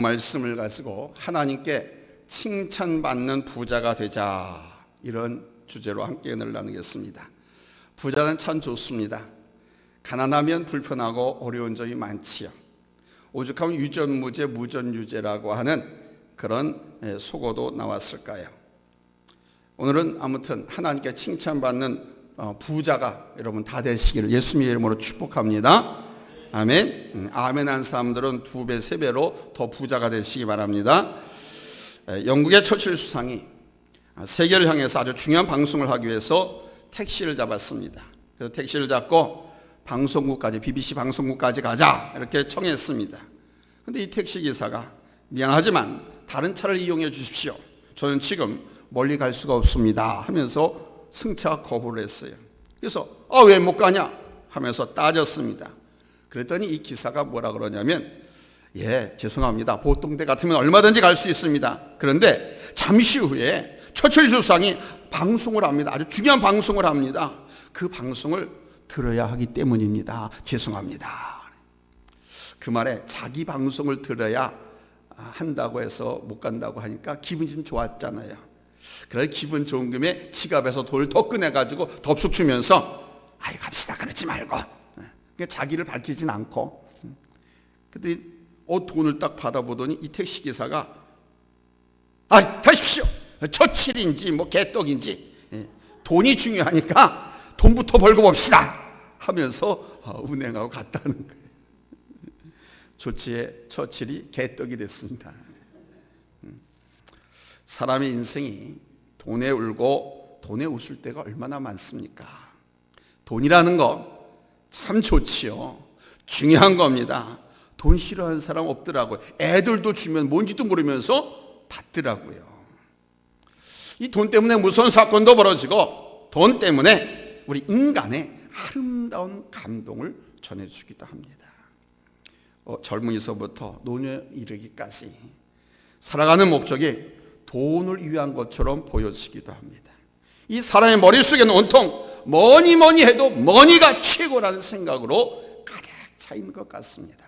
말씀을 가지고 하나님께 칭찬받는 부자가 되자, 이런 주제로 함께 은혜를 나누겠습니다. 부자는 참 좋습니다. 가난하면 불편하고 어려운 점이 많지요. 오죽하면 유전무죄 무전유죄라고 하는 그런 속어도 나왔을까요? 오늘은 아무튼 하나님께 칭찬받는 부자가 여러분 다 되시기를 예수님의 이름으로 축복합니다. 아멘. 아멘 한 사람들은 2배, 3배로 더 부자가 되시기 바랍니다. 영국의 처칠 수상이 세계를 향해서 아주 중요한 방송을 하기 위해서 택시를 잡았습니다. 그래서 택시를 잡고 방송국까지, BBC 방송국까지 가자 이렇게 청했습니다. 그런데 이 택시기사가 미안하지만 다른 차를 이용해 주십시오, 저는 지금 멀리 갈 수가 없습니다 하면서 승차 거부를 했어요. 그래서 왜 못 가냐 하면서 따졌습니다. 그랬더니 이 기사가 뭐라 그러냐면, 죄송합니다, 보통대 같으면 얼마든지 갈 수 있습니다. 그런데 잠시 후에 처칠 수상이 방송을 합니다. 아주 중요한 방송을 합니다. 그 방송을 들어야 하기 때문입니다. 죄송합니다. 그 말에 자기 방송을 들어야 한다고 해서 못 간다고 하니까 기분이 좀 좋았잖아요. 그래서 기분 좋은 김에 지갑에서 돈을 더 꺼내가지고 덥석 주면서 갑시다, 그러지 말고. 자기를 밝히진 않고. 근데 돈을 딱 받아보더니 이 택시기사가 가십시오, 처칠인지 뭐 개떡인지 돈이 중요하니까 돈부터 벌고 봅시다 하면서 운행하고 갔다는 거예요. 조치의 처칠이 개떡이 됐습니다. 사람의 인생이 돈에 울고 돈에 웃을 때가 얼마나 많습니까? 돈이라는 거 참 좋지요. 중요한 겁니다. 돈 싫어하는 사람 없더라고요. 애들도 주면 뭔지도 모르면서 받더라고요. 이 돈 때문에 무서운 사건도 벌어지고, 돈 때문에 우리 인간의 아름다운 감동을 전해주기도 합니다. 젊은이서부터 노년에 이르기까지 살아가는 목적이 돈을 위한 것처럼 보여지기도 합니다. 이 사람의 머릿속에는 온통 뭐니 해도 머니가 최고라는 생각으로 가득 차 있는 것 같습니다.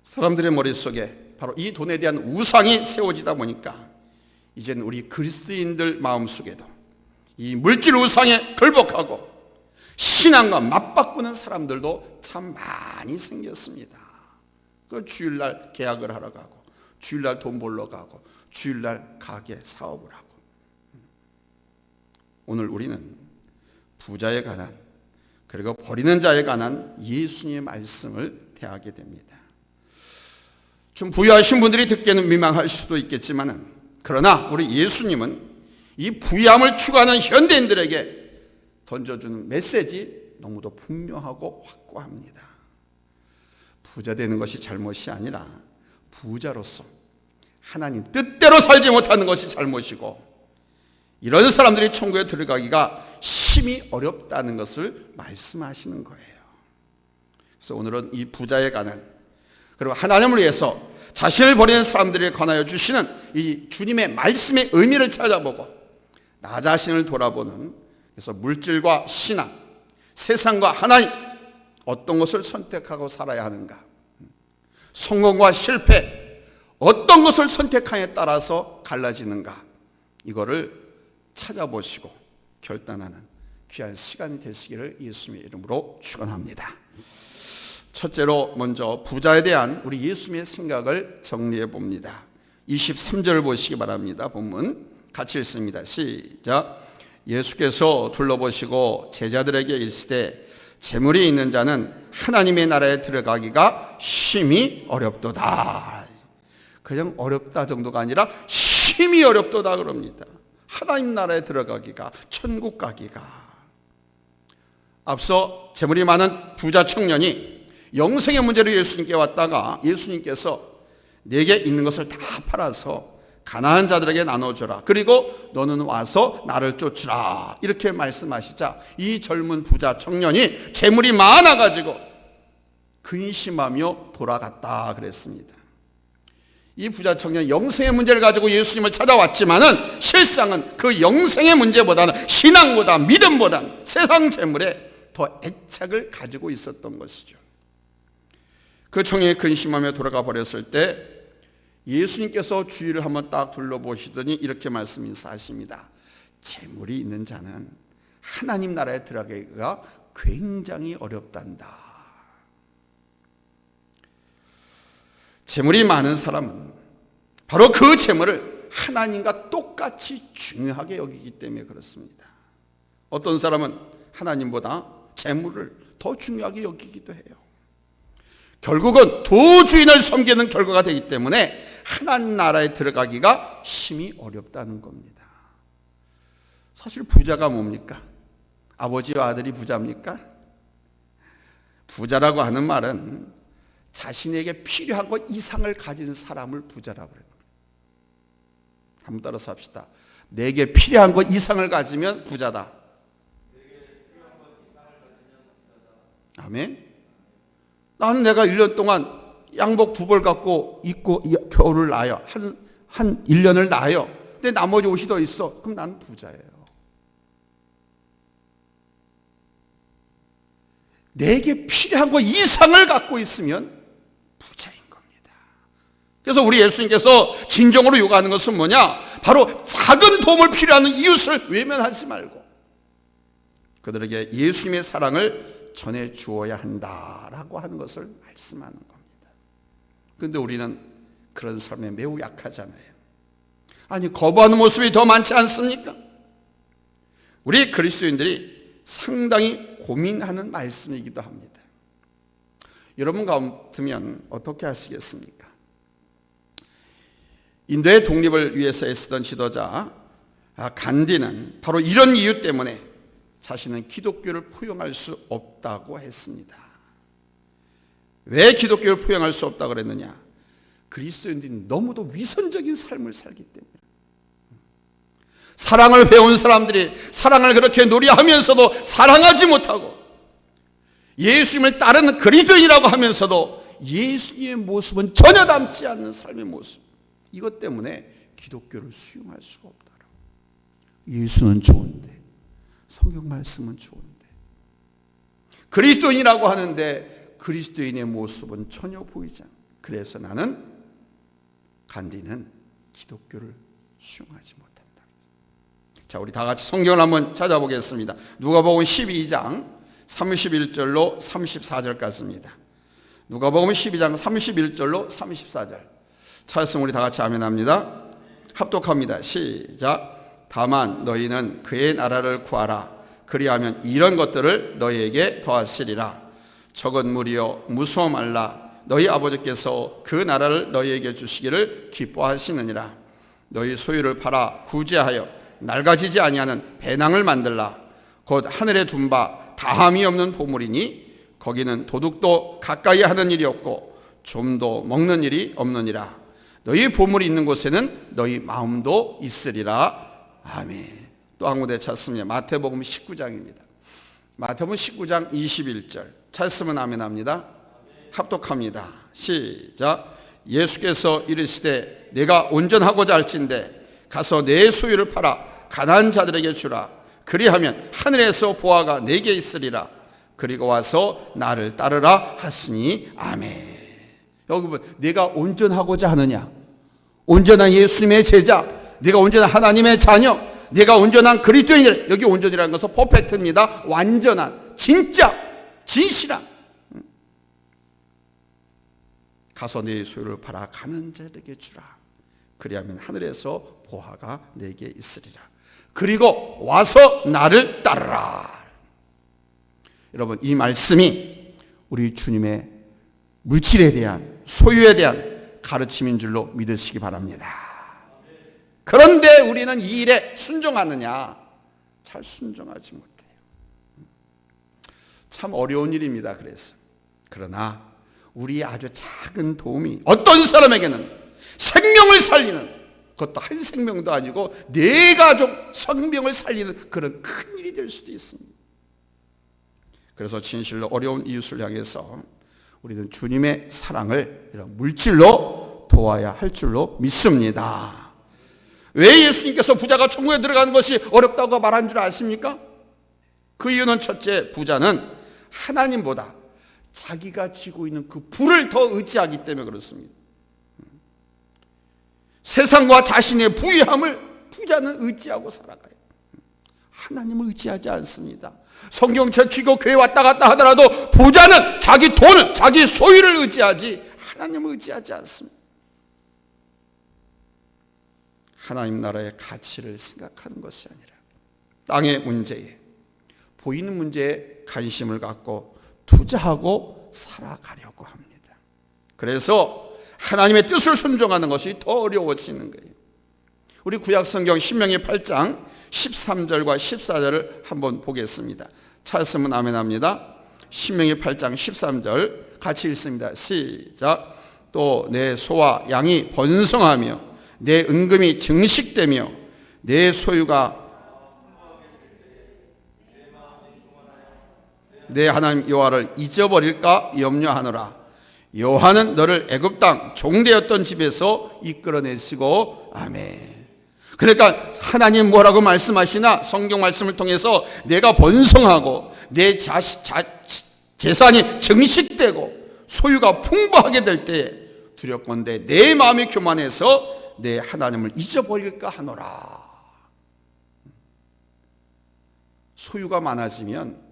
사람들의 머릿속에 바로 이 돈에 대한 우상이 세워지다 보니까 이제는 우리 그리스도인들 마음속에도 이 물질 우상에 굴복하고 신앙과 맞바꾸는 사람들도 참 많이 생겼습니다. 그 주일날 계약을 하러 가고, 주일날 돈 벌러 가고, 주일날 가게 사업을 하고. 오늘 우리는 부자에 관한, 그리고 버리는 자에 관한 예수님의 말씀을 대하게 됩니다. 좀 부유하신 분들이 듣기에는 민망할 수도 있겠지만, 그러나 우리 예수님은 이 부유함을 추구하는 현대인들에게 던져주는 메시지 너무도 분명하고 확고합니다. 부자 되는 것이 잘못이 아니라 부자로서 하나님 뜻대로 살지 못하는 것이 잘못이고, 이런 사람들이 천국에 들어가기가 심히 어렵다는 것을 말씀하시는 거예요. 그래서 오늘은 이 부자에 관한, 그리고 하나님을 위해서 자신을 버리는 사람들에 관하여 주시는 이 주님의 말씀의 의미를 찾아보고 나 자신을 돌아보는, 그래서 물질과 신앙, 세상과 하나님, 어떤 것을 선택하고 살아야 하는가, 성공과 실패, 어떤 것을 선택하에 따라서 갈라지는가, 이거를 찾아보시고 결단하는 귀한 시간이 되시기를 예수님의 이름으로 축원합니다. 첫째로 먼저 부자에 대한 우리 예수님의 생각을 정리해 봅니다. 23절 보시기 바랍니다. 본문 같이 읽습니다. 시작. 예수께서 둘러보시고 제자들에게 이르시되 재물이 있는 자는 하나님의 나라에 들어가기가 심히 어렵도다. 그냥 어렵다 정도가 아니라 심히 어렵도다 그럽니다. 하나님 나라에 들어가기가, 천국 가기가. 앞서 재물이 많은 부자 청년이 영생의 문제로 예수님께 왔다가 예수님께서 내게 있는 것을 다 팔아서 가난한 자들에게 나눠주라, 그리고 너는 와서 나를 쫓으라, 이렇게 말씀하시자 이 젊은 부자 청년이 재물이 많아가지고 근심하며 돌아갔다 그랬습니다. 이 부자 청년 영생의 문제를 가지고 예수님을 찾아왔지만은 실상은 그 영생의 문제보다는 신앙보다 믿음보다 세상 재물에 더 애착을 가지고 있었던 것이죠. 그 청년이 근심하며 돌아가 버렸을 때 예수님께서 주위를 한번 딱 둘러보시더니 이렇게 말씀하십니다. 재물이 있는 자는 하나님 나라에 들어가기가 굉장히 어렵단다. 재물이 많은 사람은 바로 그 재물을 하나님과 똑같이 중요하게 여기기 때문에 그렇습니다. 어떤 사람은 하나님보다 재물을 더 중요하게 여기기도 해요. 결국은 두 주인을 섬기는 결과가 되기 때문에 하나님 나라에 들어가기가 심히 어렵다는 겁니다. 사실 부자가 뭡니까? 아버지와 아들이 부자입니까? 부자라고 하는 말은 자신에게 필요한 것 이상을 가진 사람을 부자라고 해요. 한번 따라서 합시다. 내게 필요한 것 이상을 가지면 부자다. 아멘. 나는 내가 1년 동안 양복 2벌 갖고 입고 겨울을 나요. 한 1년을 나요. 근데 나머지 옷이 더 있어. 그럼 나는 부자예요. 내게 필요한 것 이상을 갖고 있으면 부자인 겁니다. 그래서 우리 예수님께서 진정으로 요구하는 것은 뭐냐? 바로 작은 도움을 필요하는 이웃을 외면하지 말고 그들에게 예수님의 사랑을 전해 주어야 한다라고 하는 것을 말씀하는 겁니다. 그런데 우리는 그런 삶에 매우 약하잖아요. 아니, 거부하는 모습이 더 많지 않습니까? 우리 그리스도인들이 상당히 고민하는 말씀이기도 합니다. 여러분 같으면 어떻게 하시겠습니까? 인도의 독립을 위해서 애쓰던 지도자 간디는 바로 이런 이유 때문에 자신은 기독교를 포용할 수 없다고 했습니다. 왜 기독교를 포용할 수 없다고 그랬느냐? 그리스도인들이 너무도 위선적인 삶을 살기 때문에. 사랑을 배운 사람들이 사랑을 그렇게 놀이하면서도 사랑하지 못하고 예수님을 따르는 그리스도인이라고 하면서도 예수님의 모습은 전혀 닮지 않는 삶의 모습, 이것 때문에 기독교를 수용할 수가 없다라고. 예수는 좋은데, 성경 말씀은 좋은데, 그리스도인이라고 하는데 그리스도인의 모습은 전혀 보이지 않아. 그래서 나는 간디는 기독교를 수용하지 못한다. 자, 우리 다 같이 성경을 한번 찾아보겠습니다. 누가복음 12장 31절로 34절까지입니다. 누가복음 12장 31절로 34절. 찾았으면 우리 다 같이 아멘합니다. 합독합니다. 시작. 다만 너희는 그의 나라를 구하라. 그리하면 이런 것들을 너희에게 더하시리라. 적은 무리여 무서워 말라. 너희 아버지께서 그 나라를 너희에게 주시기를 기뻐하시느니라. 너희 소유를 팔아 구제하여 낡아지지 아니하는 배낭을 만들라. 곧 하늘에 둔 바 다함이 없는 보물이니 거기는 도둑도 가까이 하는 일이 없고 좀도 먹는 일이 없느니라. 너희 보물이 있는 곳에는 너희 마음도 있으리라. 아멘. 또 한 군데 찾습니다. 마태복음 19장입니다. 마태복음 19장 21절. 찾으면 아멘합니다. 합독합니다. 시작. 예수께서 이르시되 내가 온전하고자 할진대 가서 내 소유를 팔아 가난한 자들에게 주라. 그리하면 하늘에서 보화가 내게 있으리라. 그리고 와서 나를 따르라 하시니 아멘. 여러분, 내가 온전하고자 하느냐? 온전한 예수님의 제자, 내가 온전한 하나님의 자녀, 내가 온전한 그리스도인이라. 여기 온전이라는 것은 퍼펙트입니다. 완전한, 진짜, 진실한. 가서 내 소유를 팔아 가난한 자들에게 주라. 그리하면 하늘에서 보화가 내게 있으리라. 그리고 와서 나를 따르라. 여러분, 이 말씀이 우리 주님의 물질에 대한, 소유에 대한 가르침인 줄로 믿으시기 바랍니다. 그런데 우리는 이 일에 순종하느냐? 잘 순종하지 못해요. 참 어려운 일입니다. 그래서 그러나 우리의 아주 작은 도움이 어떤 사람에게는 생명을 살리는, 그것도 한 생명도 아니고 네 가족 생명을 살리는 그런 큰 일이 될 수도 있습니다. 그래서 진실로 어려운 이웃을 향해서 우리는 주님의 사랑을 이런 물질로 도와야 할 줄로 믿습니다. 왜 예수님께서 부자가 천국에 들어가는 것이 어렵다고 말한 줄 아십니까? 그 이유는 첫째, 부자는 하나님보다 자기가 지고 있는 그 부를 더 의지하기 때문에 그렇습니다. 세상과 자신의 부유함을 부자는 의지하고 살아가요. 하나님을 의지하지 않습니다. 성경책 쥐고 교회 왔다 갔다 하더라도 부자는 자기 돈을, 자기 소유를 의지하지 하나님을 의지하지 않습니다. 하나님 나라의 가치를 생각하는 것이 아니라 땅의 문제에, 보이는 문제에 관심을 갖고 투자하고 살아가려고 합니다. 그래서 하나님의 뜻을 순종하는 것이 더 어려워지는 거예요. 우리 구약성경 신명기 8장 13절과 14절을 한번 보겠습니다. 찾았으면 아멘합니다. 신명기 8장 13절 같이 읽습니다. 시작. 또 내 소와 양이 번성하며 내 은금이 증식되며 내 소유가 내 하나님 여호와를 잊어버릴까 염려하노라. 여호와는 너를 애굽 땅 종되었던 집에서 이끌어내시고 아멘. 그러니까 하나님 뭐라고 말씀하시나? 성경 말씀을 통해서 내가 번성하고 내 재산이 증식되고 소유가 풍부하게 될 때에 두렵건대 내 마음이 교만해서 내 하나님을 잊어버릴까 하노라. 소유가 많아지면,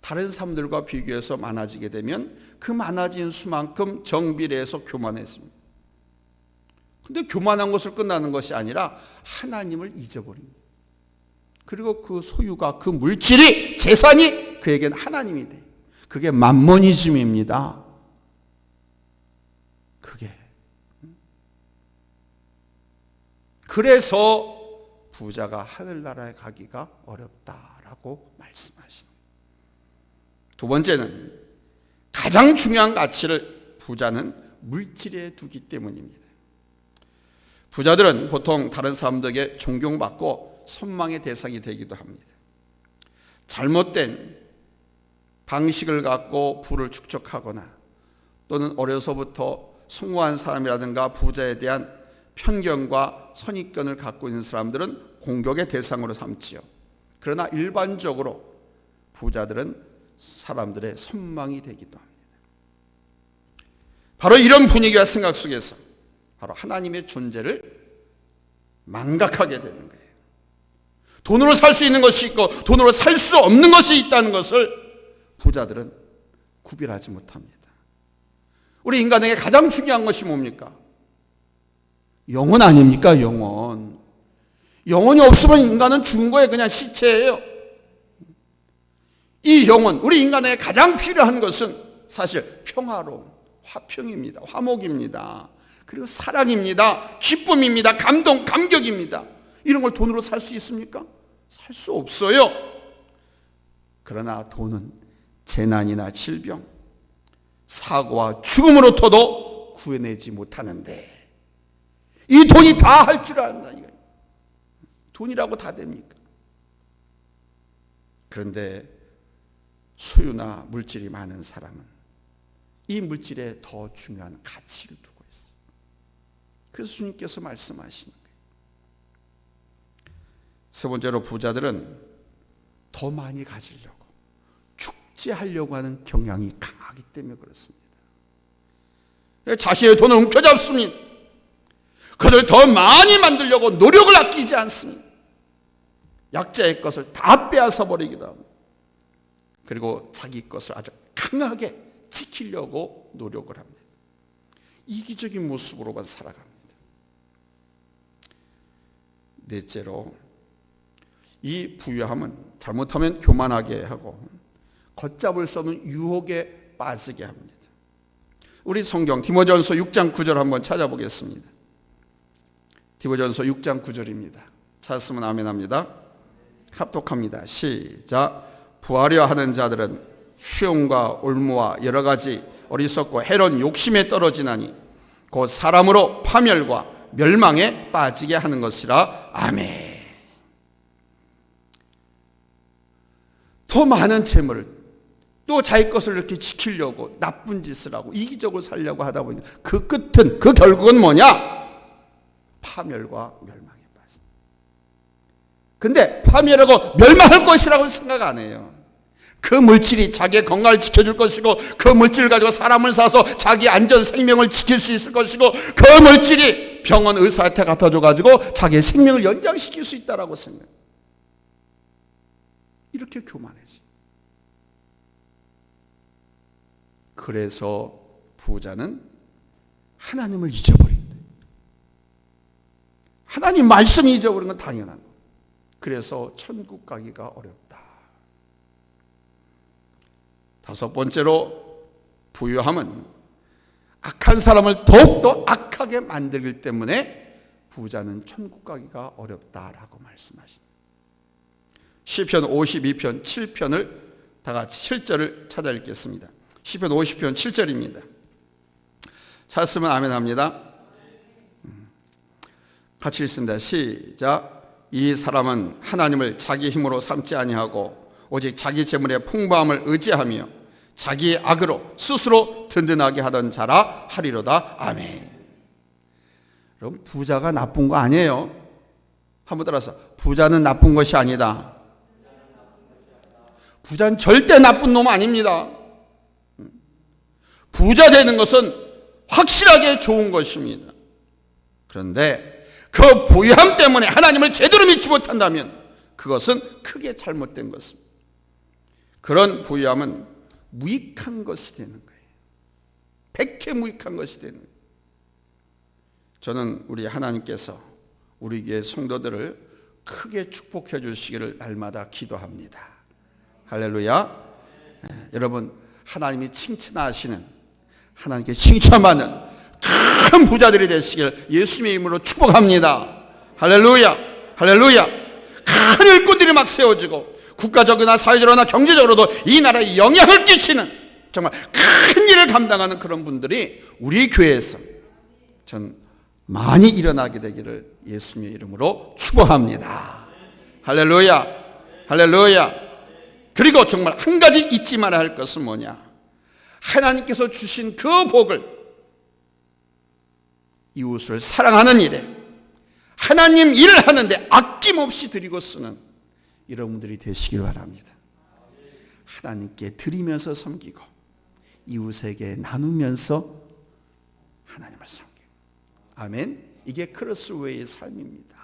다른 사람들과 비교해서 많아지게 되면 그 많아진 수만큼 정비례해서 교만해집니다. 근데 교만한 것을 끝나는 것이 아니라 하나님을 잊어버립니다. 그리고 그 소유가, 그 물질이, 재산이 그에겐 하나님이 돼요. 그게 맘모니즘입니다. 그게. 그래서 부자가 하늘나라에 가기가 어렵다라고 말씀하시는. 두 번째는 가장 중요한 가치를 부자는 물질에 두기 때문입니다. 부자들은 보통 다른 사람들에게 존경받고 선망의 대상이 되기도 합니다. 잘못된 방식을 갖고 부를 축적하거나 또는 어려서부터 성공한 사람이라든가 부자에 대한 편견과 선입견을 갖고 있는 사람들은 공격의 대상으로 삼지요. 그러나 일반적으로 부자들은 사람들의 선망이 되기도 합니다. 바로 이런 분위기와 생각 속에서 바로 하나님의 존재를 망각하게 되는 거예요. 돈으로 살 수 있는 것이 있고 돈으로 살 수 없는 것이 있다는 것을 부자들은 구별하지 못합니다. 우리 인간에게 가장 중요한 것이 뭡니까? 영혼 아닙니까? 영혼. 영혼이 없으면 인간은 죽은 거예요. 그냥 시체예요. 이 영혼, 우리 인간에게 가장 필요한 것은 사실 평화로움, 화평입니다. 화목입니다. 그리고 사랑입니다. 기쁨입니다. 감동, 감격입니다. 이런 걸 돈으로 살 수 있습니까? 살 수 없어요. 그러나 돈은 재난이나 질병, 사고와 죽음으로부터도 구해내지 못하는데 이 돈이 다 할 줄 안다. 돈이라고 다 됩니까? 그런데 소유나 물질이 많은 사람은 이 물질에 더 중요한 가치를 두고 있어요. 그래서 주님께서 말씀하시는 거예요. 세 번째로 부자들은 더 많이 가지려고, 축제하려고 하는 경향이 강하기 때문에 그렇습니다. 자신의 돈을 움켜잡습니다. 그를 더 많이 만들려고 노력을 아끼지 않습니다. 약자의 것을 다 빼앗아 버리기도 합니다. 그리고 자기 것을 아주 강하게 지키려고 노력을 합니다. 이기적인 모습으로만 살아갑니다. 넷째로, 이 부유함은 잘못하면 교만하게 하고 걷잡을 수 없는 유혹에 빠지게 합니다. 우리 성경 디모데전서 6장 9절 한번 찾아보겠습니다. 디모데전서 6장 9절입니다. 찾았으면 아멘합니다. 합독합니다. 시작. 부하려 하는 자들은 희용과 올무와 여러 가지 어리석고 해로운 욕심에 떨어지나니 곧 사람으로 파멸과 멸망에 빠지게 하는 것이라. 아멘. 더 많은 재물을, 또 자기 것을 이렇게 지키려고 나쁜 짓을 하고 이기적으로 살려고 하다 보니 그 끝은, 그 결국은 뭐냐? 파멸과 멸망에 빠진다. 근데 파멸하고 멸망할 것이라고 생각 안 해요. 그 물질이 자기의 건강을 지켜줄 것이고, 그 물질을 가지고 사람을 사서 자기 안전 생명을 지킬 수 있을 것이고, 그 물질이 병원 의사한테 갖다 줘가지고 자기의 생명을 연장시킬 수 있다라고 생각해요. 이렇게 교만해지. 그래서 부자는 하나님을 잊어버린다. 하나님 말씀을 잊어버린 건 당연한 거예요. 그래서 천국 가기가 어렵다. 다섯 번째로, 부유함은 악한 사람을 더욱더 악하게 만들기 때문에 부자는 천국 가기가 어렵다라고 말씀하십니다. 시편 52편 7편을 다 같이 7절을 찾아 읽겠습니다. 시편 50편 7절입니다. 찾았으면 아멘 합니다. 같이 읽습니다. 시작. 이 사람은 하나님을 자기 힘으로 삼지 아니하고 오직 자기 재물의 풍부함을 의지하며 자기의 악으로 스스로 든든하게 하던 자라 하리로다. 아멘. 여러분, 부자가 나쁜 거 아니에요. 한번 따라서, 부자는 나쁜 것이 아니다. 부자는 절대 나쁜 놈 아닙니다. 부자 되는 것은 확실하게 좋은 것입니다. 그런데 그 부유함 때문에 하나님을 제대로 믿지 못한다면 그것은 크게 잘못된 것입니다. 그런 부유함은 무익한 것이 되는 거예요. 백해 무익한 것이 되는 거예요. 저는 우리 하나님께서 우리 교회 성도들을 크게 축복해 주시기를 날마다 기도합니다. 할렐루야. 여러분, 하나님이 칭찬하시는, 하나님께 칭찬받는 큰 부자들이 되시길 예수님의 이름으로 축복합니다. 할렐루야. 할렐루야. 큰 일꾼들이 막 세워지고 국가적이나 사회적으로나 경제적으로도 이 나라에 영향을 끼치는 정말 큰 일을 감당하는 그런 분들이 우리 교회에서 전 많이 일어나게 되기를 예수님의 이름으로 축복합니다. 할렐루야. 할렐루야. 그리고 정말 한 가지 잊지 말아야 할 것은 뭐냐? 하나님께서 주신 그 복을 이웃을 사랑하는 일에, 하나님 일을 하는데 아낌없이 드리고 쓰는 여러분들이 되시길 바랍니다. 하나님께 드리면서 섬기고 이웃에게 나누면서 하나님을 섬기고. 아멘. 이게 크로스웨이의 삶입니다.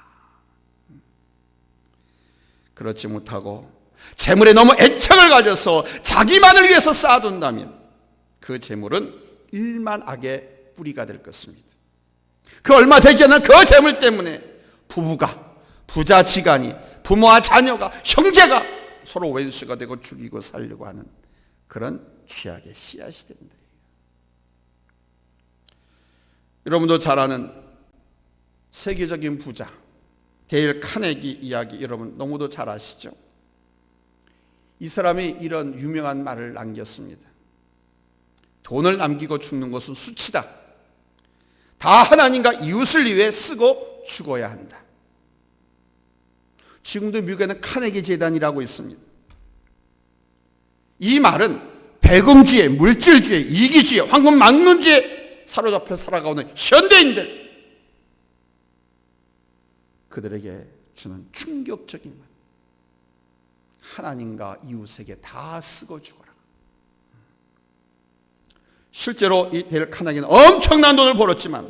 그렇지 못하고 재물에 너무 애착을 가져서 자기만을 위해서 쌓아둔다면 그 재물은 일만 악의 뿌리가 될 것입니다. 그 얼마 되지 않은 그 재물 때문에 부부가, 부자지간이, 부모와 자녀가, 형제가 서로 왼수가 되고 죽이고 살려고 하는 그런 죄악의 씨앗이 된다. 여러분도 잘 아는 세계적인 부자 데일 카네기 이야기 여러분 너무도 잘 아시죠? 이 사람이 이런 유명한 말을 남겼습니다. 돈을 남기고 죽는 것은 수치다. 다 하나님과 이웃을 위해 쓰고 죽어야 한다. 지금도 미국에는 카네기 재단이라고 있습니다. 이 말은 배금주의, 물질주의, 이기주의, 황금 막론주의에 사로잡혀 살아가는 현대인들, 그들에게 주는 충격적인 말. 하나님과 이웃에게 다 쓰고 죽어라. 실제로 이 데일 카네기는 엄청난 돈을 벌었지만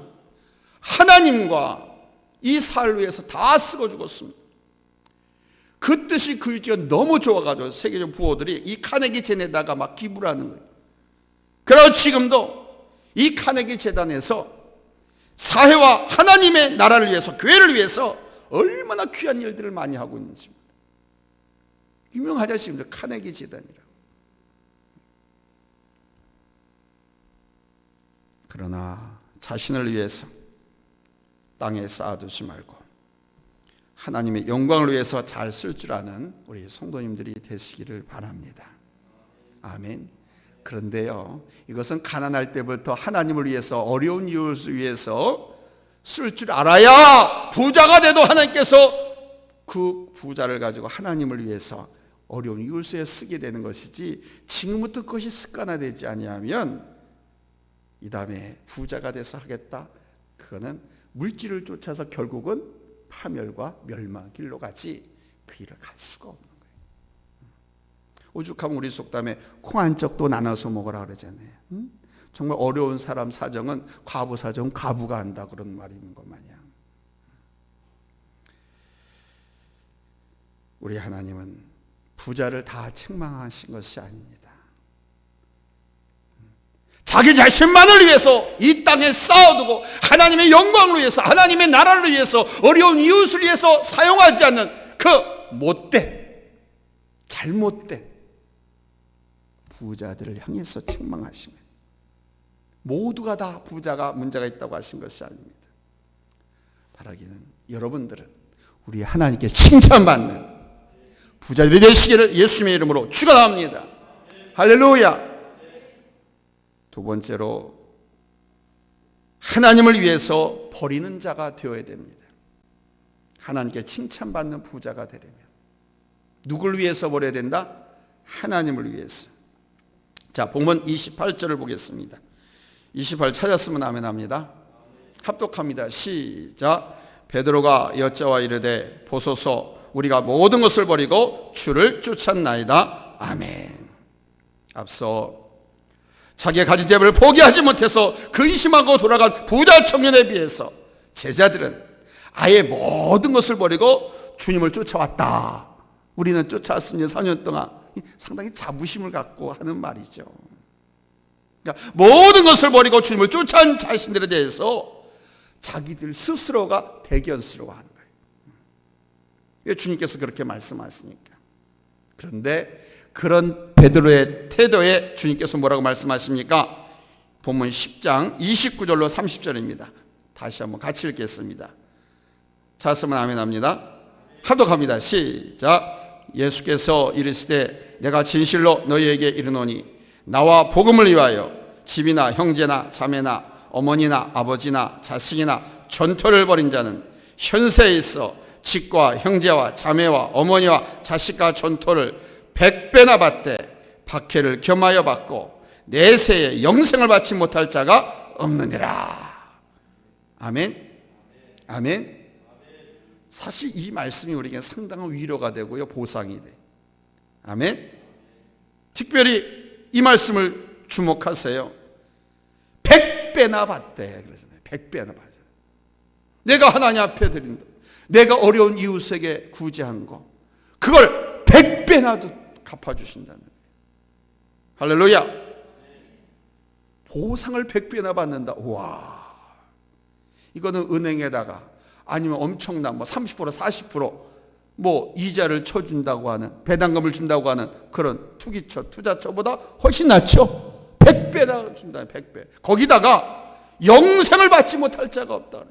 하나님과 이 사회를 위해서 다 쓰고 죽었습니다. 그 뜻이 그 유지가 너무 좋아가지고 세계적 부호들이 이 카네기 재단에다가 막 기부를 하는 거예요. 그리고 지금도 이 카네기 재단에서 사회와 하나님의 나라를 위해서, 교회를 위해서 얼마나 귀한 일들을 많이 하고 있는지 유명하지 않습니까? 카네기 재단이라고. 그러나 자신을 위해서 땅에 쌓아두지 말고 하나님의 영광을 위해서 잘 쓸 줄 아는 우리 성도님들이 되시기를 바랍니다. 아멘. 그런데요, 이것은 가난할 때부터 하나님을 위해서, 어려운 이웃을 위해서 쓸 줄 알아야 부자가 돼도 하나님께서 그 부자를 가지고 하나님을 위해서 어려운 이웃에 쓰게 되는 것이지, 지금부터 그것이 습관화되지 아니하면 이 다음에 부자가 돼서 하겠다, 그거는 물질을 쫓아서 결국은 파멸과 멸망 길로 가지 그 일을 갈 수가 없는 거예요. 오죽하면 우리 속담에 콩 한 쪽도 나눠서 먹으라 그러잖아요. 정말 어려운 사람 사정은 과부 사정은 과부가 한다 그런 말이 있는 것 마냥 우리 하나님은 부자를 다 책망하신 것이 아닙니다. 자기 자신만을 위해서 이 땅에 쌓아두고 하나님의 영광을 위해서 하나님의 나라를 위해서 어려운 이웃을 위해서 사용하지 않는 그 못된 잘못된 부자들을 향해서 책망하시면 모두가 다 부자가 문제가 있다고 하신 것이 아닙니다. 바라기는 여러분들은 우리 하나님께 칭찬받는 부자들이 되시기를 예수님의 이름으로 축원합니다. 할렐루야. 두 번째로 하나님을 위해서 버리는 자가 되어야 됩니다. 하나님께 칭찬받는 부자가 되려면 누굴 위해서 버려야 된다? 하나님을 위해서. 자, 본문 28절을 보겠습니다. 28 찾았으면 아멘합니다. 합독합니다. 시작. 베드로가 여자와 이르되 보소서 우리가 모든 것을 버리고 주를 쫓았나이다. 아멘. 앞서 자기의 가진 재물을 포기하지 못해서 근심하고 돌아간 부자 청년에 비해서 제자들은 아예 모든 것을 버리고 주님을 쫓아왔다. 우리는 쫓아왔으니 4년 동안 상당히 자부심을 갖고 하는 말이죠. 그러니까 모든 것을 버리고 주님을 쫓아온 자신들에 대해서 자기들 스스로가 대견스러워하는 거예요. 왜 주님께서 그렇게 말씀하시니까. 그런데 그런 베드로의 태도에 주님께서 뭐라고 말씀하십니까? 본문 10장 29절로 30절입니다. 다시 한번 같이 읽겠습니다. 찾았으면 아멘합니다. 합독합니다. 시작. 예수께서 이르시되 내가 진실로 너희에게 이르노니 나와 복음을 위하여 집이나 형제나 자매나 어머니나 아버지나 자식이나 전토를 벌인 자는 현세에 있어 집과 형제와 자매와 어머니와 자식과 전토를 100배나 받되 박해를 겸하여 받고 내세에 영생을 받지 못할 자가 없느니라. 아멘. 아멘. 사실 이 말씀이 우리에게 상당한 위로가 되고요, 보상이 돼. 아멘. 특별히 이 말씀을 주목하세요. 100배나 받대 그러잖아요. 100배나 받아. 내가 하나님 앞에 드린 것, 내가 어려운 이웃에게 구제한 거, 그걸 100배나도 갚아주신다는 거예요. 할렐루야. 보상을 100배나 받는다. 와, 이거는 은행에다가 아니면 엄청난 30% 40% 이자를 쳐준다고 하는, 배당금을 준다고 하는 그런 투기처, 투자처보다 훨씬 낫죠. 100배나 준다. 100배. 거기다가 영생을 받지 못할 자가 없다.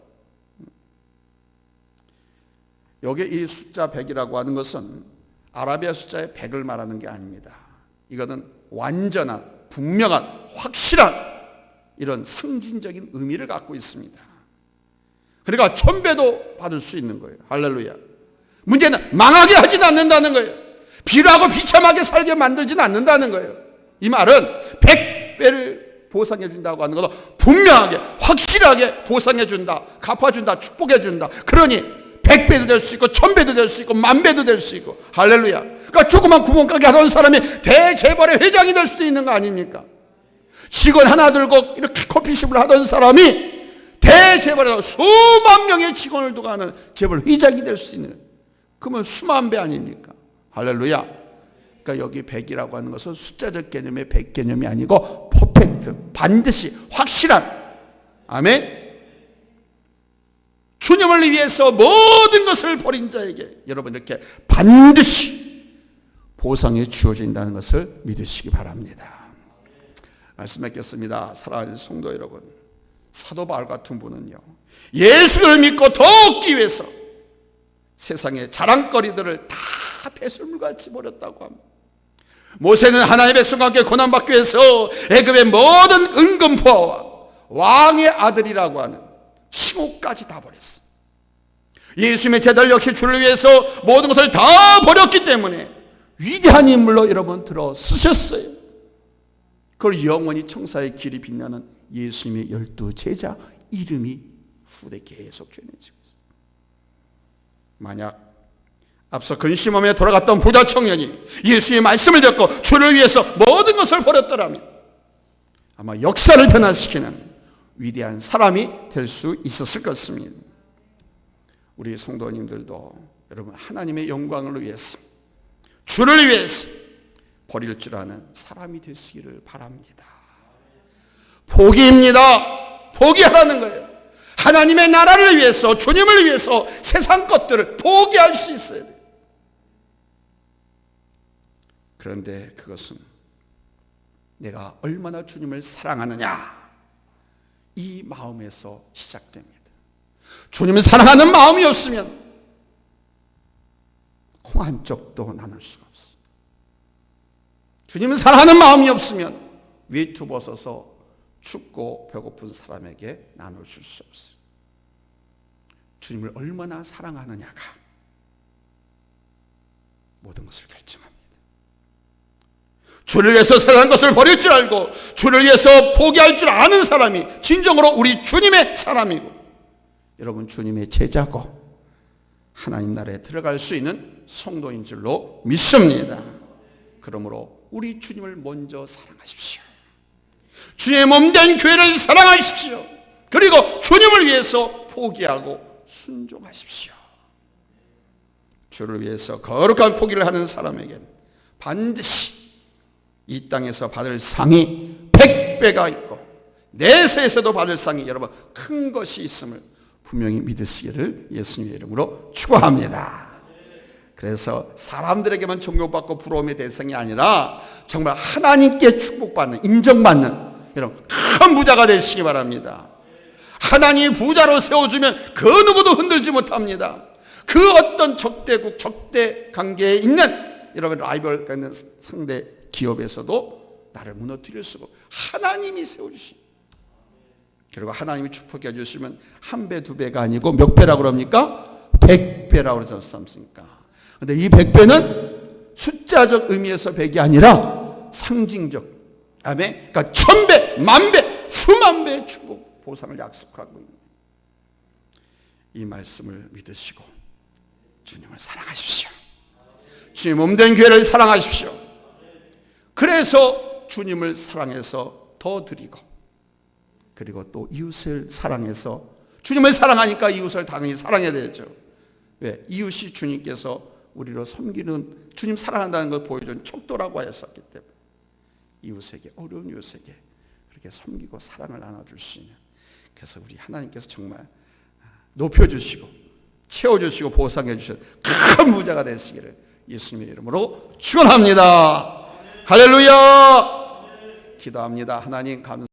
여기 이 숫자 100이라고 하는 것은 아라비아 숫자의 100을 말하는 게 아닙니다. 이거는 완전한, 분명한, 확실한 이런 상징적인 의미를 갖고 있습니다. 그러니까 1000배도 받을 수 있는 거예요. 할렐루야. 문제는 망하게 하진 않는다는 거예요. 비라고 비참하게 살게 만들진 않는다는 거예요. 이 말은 100배를 보상해 준다고 하는 것도 분명하게, 확실하게 보상해 준다, 갚아준다, 축복해 준다. 그러니 100배도 될 수 있고 1000배도 될 수 있고 10,000배도 될 수 있고. 할렐루야. 그러니까 조그만 구멍가게 하던 사람이 대재벌의 회장이 될 수도 있는 거 아닙니까? 직원 하나 들고 이렇게 커피숍을 하던 사람이 대재벌에서 수만 명의 직원을 두고 하는 재벌 회장이 될 수 있는, 그러면 수만 배 아닙니까? 할렐루야. 그러니까 여기 100이라고 하는 것은 숫자적 개념의 100 개념이 아니고 퍼펙트, 반드시 확실한. 아멘. 주님을 위해서 모든 것을 버린 자에게 여러분 이렇게 반드시 보상이 주어진다는 것을 믿으시기 바랍니다. 말씀 맺겠습니다. 사랑하는 성도 여러분, 사도 바울 같은 분은요, 예수를 믿고 더 얻기 위해서 세상의 자랑거리들을 다 배설물같이 버렸다고 합니다. 모세는 하나님의 백성과 함께 고난받기 위해서 애굽의 모든 은금포와 왕의 아들이라고 하는 칭호까지 다 버렸어요. 예수님의 제자들 역시 주를 위해서 모든 것을 다 버렸기 때문에 위대한 인물로 여러분 들어 쓰셨어요. 그걸 영원히 청사의 길이 빛나는 예수님의 12제자 이름이 후대 계속 전해지고 있어요. 만약 앞서 근심하며 돌아갔던 부자 청년이 예수의 말씀을 듣고 주를 위해서 모든 것을 버렸더라면 아마 역사를 변화시키는 위대한 사람이 될 수 있었을 것입니다. 우리 성도님들도 여러분 하나님의 영광을 위해서, 주를 위해서 버릴 줄 아는 사람이 되시기를 바랍니다. 포기입니다. 포기하라는 거예요. 하나님의 나라를 위해서, 주님을 위해서 세상 것들을 포기할 수 있어야 돼요. 그런데 그것은 내가 얼마나 주님을 사랑하느냐, 이 마음에서 시작됩니다. 주님을 사랑하는 마음이 없으면 콩 한 쪽도 나눌 수가 없어요. 주님을 사랑하는 마음이 없으면 외투벗어서 춥고 배고픈 사람에게 나눠줄 수 없어요. 주님을 얼마나 사랑하느냐가 모든 것을 결정합니다. 주를 위해서 세상 것을 버릴 줄 알고 주를 위해서 포기할 줄 아는 사람이 진정으로 우리 주님의 사람이고, 여러분 주님의 제자고 하나님 나라에 들어갈 수 있는 성도인 줄로 믿습니다. 그러므로 우리 주님을 먼저 사랑하십시오. 주의 몸된 교회를 사랑하십시오. 그리고 주님을 위해서 포기하고 순종하십시오. 주를 위해서 거룩한 포기를 하는 사람에겐 반드시 이 땅에서 받을 상이 100배가 있고 내세에서도 받을 상이 여러분 큰 것이 있음을 분명히 믿으시기를 예수님의 이름으로 축원합니다. 그래서 사람들에게만 존경받고 부러움의 대상이 아니라 정말 하나님께 축복받는, 인정받는 여러분 큰 부자가 되시기 바랍니다. 하나님이 부자로 세워주면 그 누구도 흔들지 못합니다. 그 어떤 적대국, 적대 관계에 있는 여러분 라이벌 있는 상대 기업에서도 나를 무너뜨릴 수가 없고 하나님이 세워주십니다. 그리고 하나님이 축복해 주시면 한 배, 두 배가 아니고 몇 배라고 그럽니까? 100배라고 그러지 않습니까? 그런데 이 100배는 숫자적 의미에서 100이 아니라 상징적, 아멘. 그러니까 1000배, 만배, 수만 배의 축복, 보상을 약속하고 있는 이 말씀을 믿으시고 주님을 사랑하십시오. 주님 몸된 교회를 사랑하십시오. 그래서 주님을 사랑해서 더 드리고, 그리고 또 이웃을 사랑해서, 주님을 사랑하니까 이웃을 당연히 사랑해야 되죠. 왜? 이웃이 주님께서 우리로 섬기는, 주님 사랑한다는 걸 보여준 척도라고 하셨기 때문에 이웃에게, 어려운 이웃에게 그렇게 섬기고 사랑을 나눠줄 수 있는, 그래서 우리 하나님께서 정말 높여주시고 채워주시고 보상해 주신 큰 부자가 되시기를 예수님의 이름으로 축원합니다. 할렐루야. 기도합니다. 하나님 감사합니다.